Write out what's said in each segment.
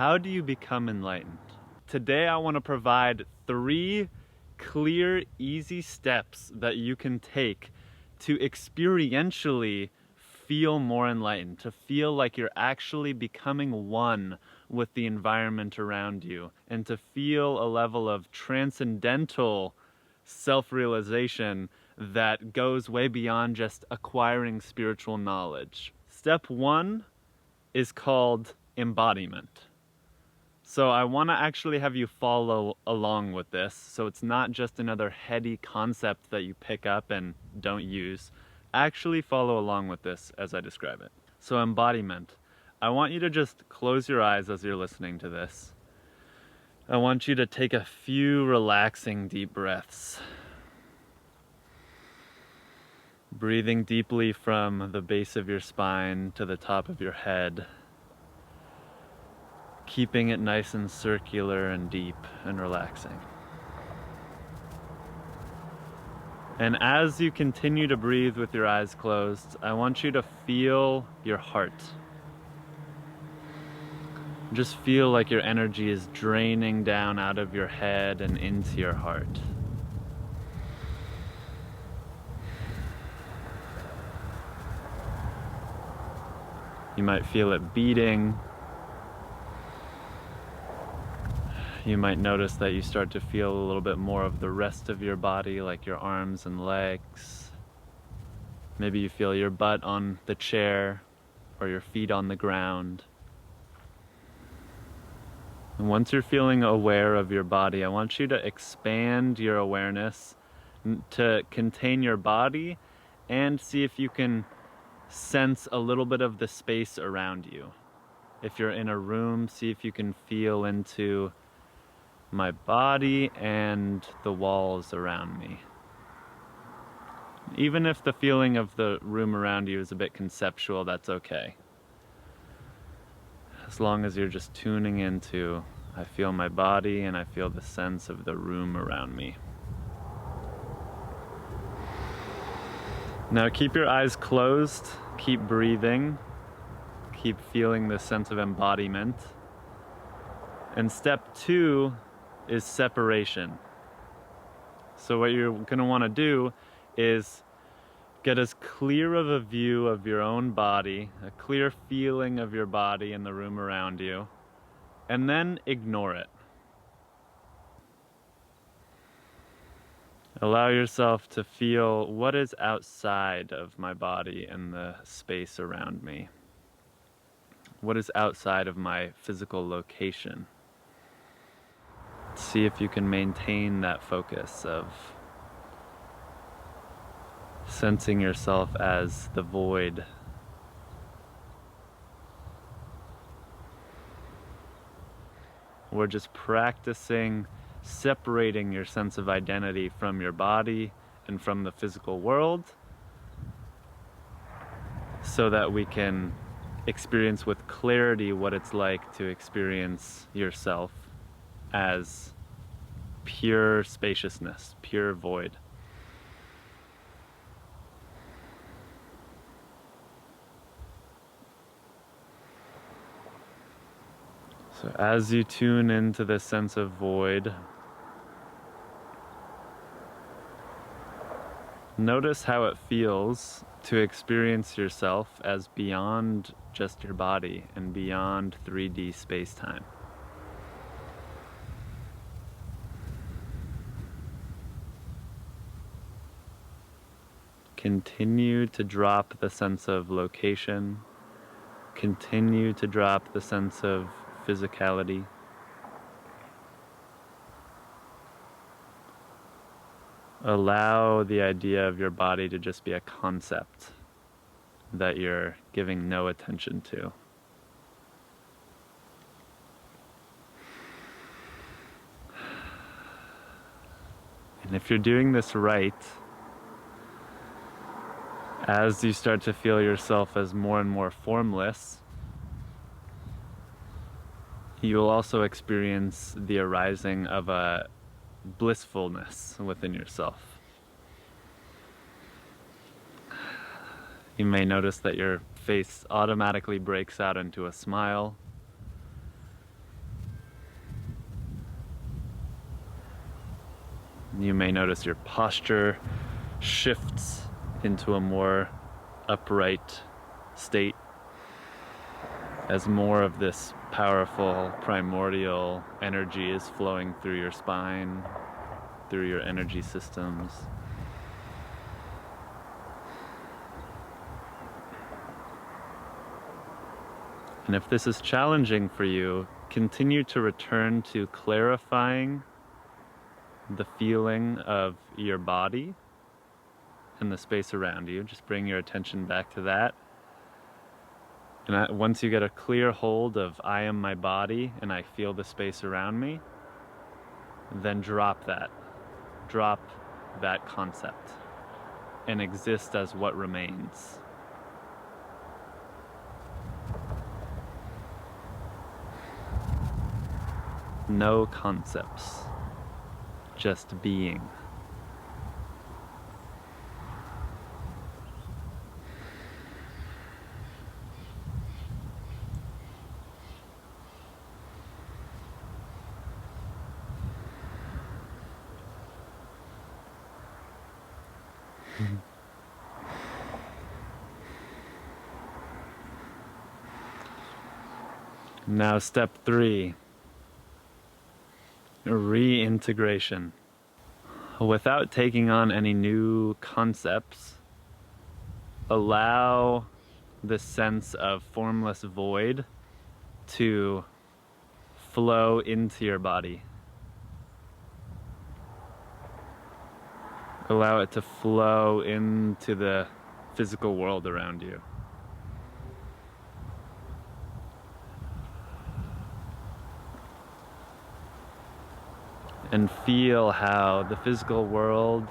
How do you become enlightened? Today I want to provide 3 clear, easy steps that you can take to experientially feel more enlightened, to feel like you're actually becoming one with the environment around you, and to feel a level of transcendental self-realization that goes way beyond just acquiring spiritual knowledge. Step 1 is called embodiment. So I want to actually have you follow along with this, so it's not just another heady concept that you pick up and don't use. Actually follow along with this as I describe it. So embodiment. I want you to just close your eyes as you're listening to this. I want you to take a few relaxing deep breaths. Breathing deeply from the base of your spine to the top of your head. Keeping it nice and circular and deep and relaxing. And as you continue to breathe with your eyes closed, I want you to feel your heart. Just feel like your energy is draining down out of your head and into your heart. You might feel it beating. You might notice that you start to feel a little bit more of the rest of your body, like your arms and legs. Maybe you feel your butt on the chair or your feet on the ground. And once you're feeling aware of your body, I want you to expand your awareness to contain your body and see if you can sense a little bit of the space around you. If you're in a room, see if you can feel into my body and the walls around me. Even if the feeling of the room around you is a bit conceptual, that's okay. As long as you're just tuning into, I feel my body and I feel the sense of the room around me. Now keep your eyes closed, keep breathing, keep feeling the sense of embodiment. And step 2 is separation. So what you're going to want to do is get as clear of a view of your own body, a clear feeling of your body in the room around you, and then ignore it. Allow yourself to feel what is outside of my body and the space around me. What is outside of my physical location? See if you can maintain that focus of sensing yourself as the void. We're just practicing separating your sense of identity from your body and from the physical world so that we can experience with clarity what it's like to experience yourself as pure spaciousness, pure void. So as you tune into this sense of void, notice how it feels to experience yourself as beyond just your body and beyond 3D space-time. Continue to drop the sense of location. Continue to drop the sense of physicality. Allow the idea of your body to just be a concept that you're giving no attention to. And if you're doing this right, as you start to feel yourself as more and more formless, you will also experience the arising of a blissfulness within yourself. You may notice that your face automatically breaks out into a smile. You may notice your posture shifts into a more upright state as more of this powerful primordial energy is flowing through your spine, through your energy systems. And if this is challenging for you, continue to return to clarifying the feeling of your body and the space around you. Just bring your attention back to that. And once you get a clear hold of I am my body and I feel the space around me, then drop that. Drop that concept and exist as what remains. No concepts, just being. Now step 3, reintegration. Without taking on any new concepts, allow the sense of formless void to flow into your body. Allow it to flow into the physical world around you. And feel how the physical world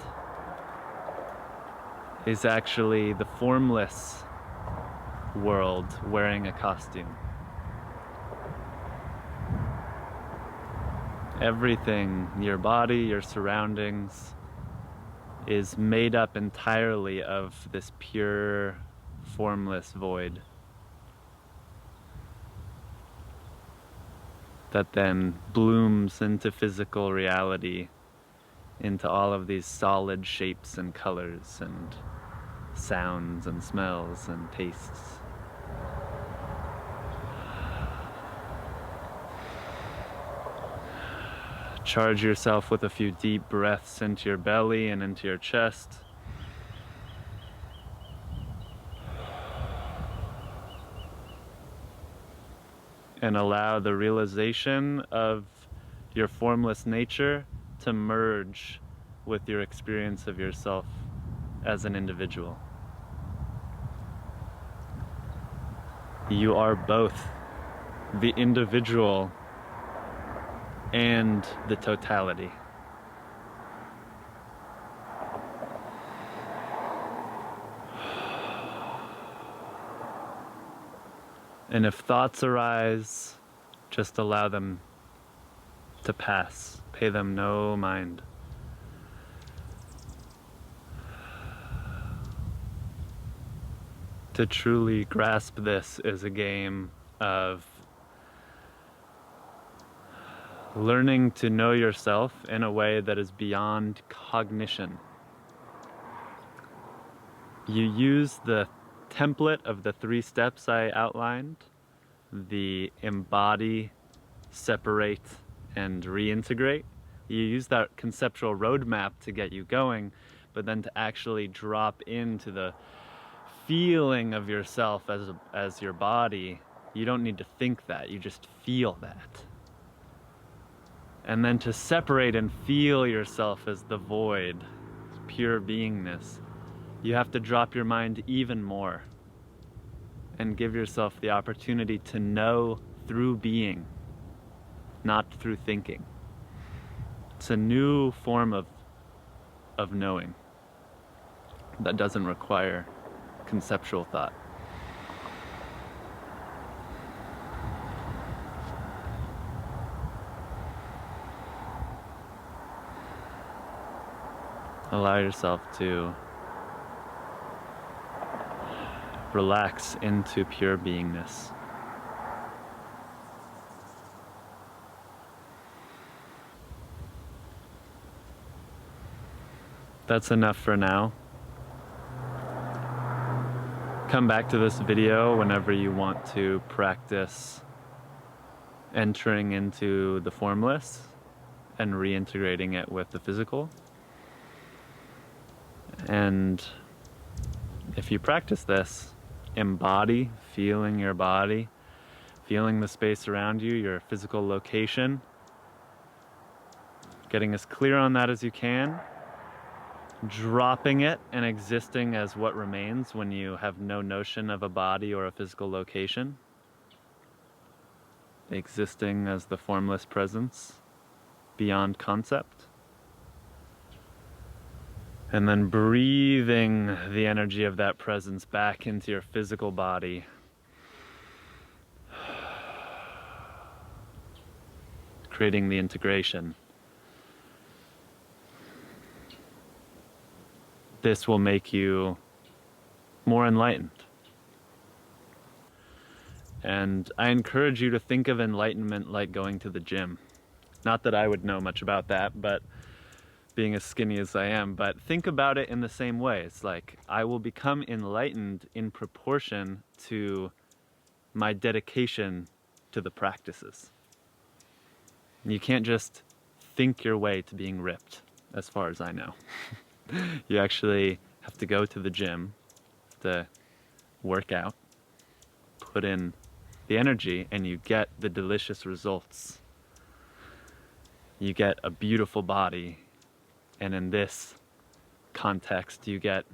is actually the formless world wearing a costume. Everything, your body, your surroundings, is made up entirely of this pure, formless void that then blooms into physical reality, into all of these solid shapes and colors and sounds and smells and tastes. Charge yourself with a few deep breaths into your belly and into your chest. And allow the realization of your formless nature to merge with your experience of yourself as an individual. You are both the individual and the totality. And if thoughts arise, just allow them to pass. Pay them no mind. To truly grasp this is a game of learning to know yourself in a way that is beyond cognition. You use the template of the 3 steps I outlined, the embody, separate, and reintegrate. You use that conceptual roadmap to get you going, but then to actually drop into the feeling of yourself as your body, you don't need to think that, you just feel that. And then to separate and feel yourself as the void, pure beingness, you have to drop your mind even more and give yourself the opportunity to know through being, not through thinking. It's a new form of knowing that doesn't require conceptual thought. Allow yourself to relax into pure beingness. That's enough for now. Come back to this video whenever you want to practice entering into the formless and reintegrating it with the physical. And if you practice this, embody, feeling your body, feeling the space around you, your physical location, getting as clear on that as you can, dropping it and existing as what remains when you have no notion of a body or a physical location, existing as the formless presence beyond concept, and then breathing the energy of that presence back into your physical body, creating the integration. This will make you more enlightened. And I encourage you to think of enlightenment like going to the gym. Not that I would know much about that, but being as skinny as I am, but think about it in the same way. It's like, I will become enlightened in proportion to my dedication to the practices. You can't just think your way to being ripped, as far as I know. You actually have to go to the gym, to work out, put in the energy, and you get the delicious results. You get a beautiful body, and in this context, you get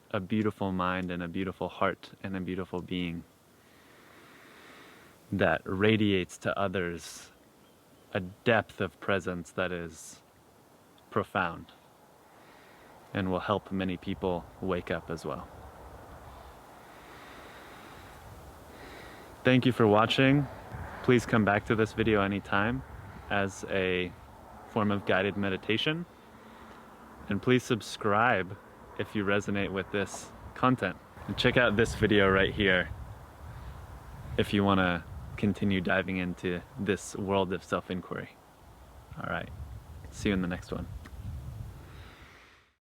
a beautiful mind and a beautiful heart and a beautiful being that radiates to others a depth of presence that is profound and will help many people wake up as well. Thank you for watching. Please come back to this video anytime as a form of guided meditation. And please subscribe if you resonate with this content. And check out this video right here if you want to continue diving into this world of self-inquiry. All right, see you in the next one.